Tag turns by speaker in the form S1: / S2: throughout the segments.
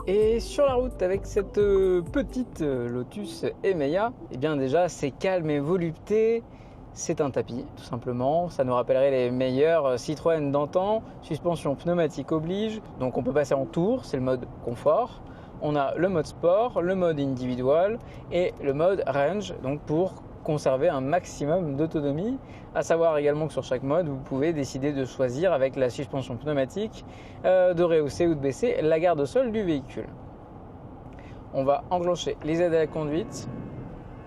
S1: Et sur la route avec cette petite Lotus Emeya, eh bien déjà c'est calme et volupté, c'est un tapis tout simplement, ça nous rappellerait les meilleurs Citroën d'antan, suspension pneumatique oblige, donc on peut passer en tour, c'est le mode confort. On a le mode sport, le mode individual et le mode range, donc pour conserver un maximum d'autonomie. À savoir également que sur chaque mode, vous pouvez décider de choisir avec la suspension pneumatique de rehausser ou de baisser la garde au sol du véhicule. On va enclencher les aides à la conduite.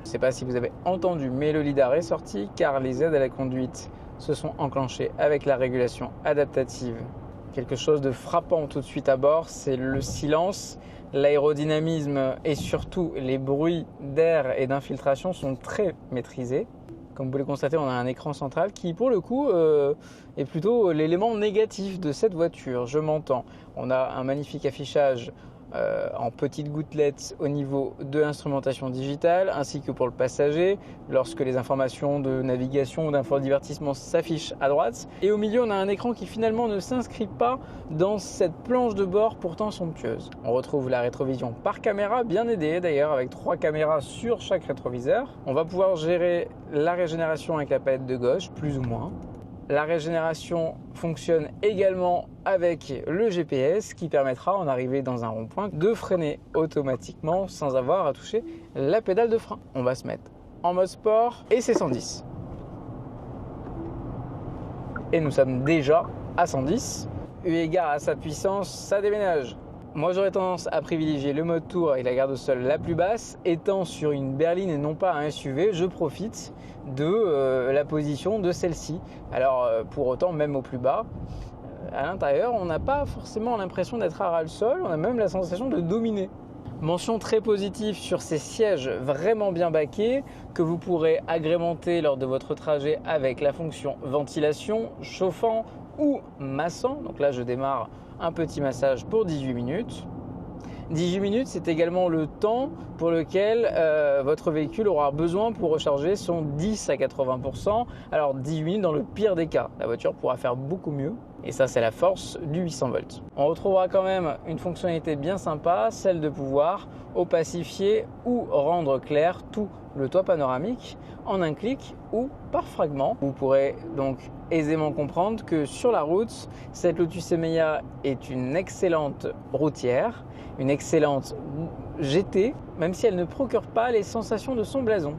S1: Je ne sais pas si vous avez entendu, mais le lidar est sorti car les aides à la conduite se sont enclenchées avec la régulation adaptative. Quelque chose de frappant tout de suite à bord, c'est le silence. L'aérodynamisme et surtout les bruits d'air et d'infiltration sont très maîtrisés. Comme vous pouvez le constater, on a un écran central qui, pour le coup, est plutôt l'élément négatif de cette voiture. Je m'entends. On a un magnifique affichage en petites gouttelettes au niveau de l'instrumentation digitale ainsi que pour le passager lorsque les informations de navigation ou d'infodivertissement s'affichent à droite. Et au milieu, on a un écran qui finalement ne s'inscrit pas dans cette planche de bord pourtant somptueuse. On retrouve la rétrovision par caméra, bien aidée d'ailleurs avec 3 caméras sur chaque rétroviseur. On va pouvoir gérer la régénération avec la palette de gauche, plus ou moins. La régénération fonctionne également avec le GPS qui permettra, en arrivée dans un rond-point, de freiner automatiquement sans avoir à toucher la pédale de frein. On va se mettre en mode sport et c'est 110. Et nous sommes déjà à 110. Eu égard à sa puissance, ça déménage. Moi j'aurais tendance à privilégier le mode tour avec la garde au sol la plus basse. Étant sur une berline et non pas un SUV, je profite de la position de celle-ci. Alors pour autant, même au plus bas, à l'intérieur, on n'a pas forcément l'impression d'être à ras le sol, on a même la sensation de dominer. Mention très positive sur ces sièges vraiment bien baqués que vous pourrez agrémenter lors de votre trajet avec la fonction ventilation, chauffant ou massant. Donc là, je démarre un petit massage pour 18 minutes. 18 minutes, c'est également le temps pour lequel votre véhicule aura besoin pour recharger son 10 à 80%. Alors 18 minutes dans le pire des cas. La voiture pourra faire beaucoup mieux. Et ça, c'est la force du 800 volts. On retrouvera quand même une fonctionnalité bien sympa, celle de pouvoir opacifier ou rendre clair tout le toit panoramique en un clic ou par fragment. Vous pourrez donc aisément comprendre que sur la route, cette Lotus Emeya est une excellente routière, une excellente GT, même si elle ne procure pas les sensations de son blason.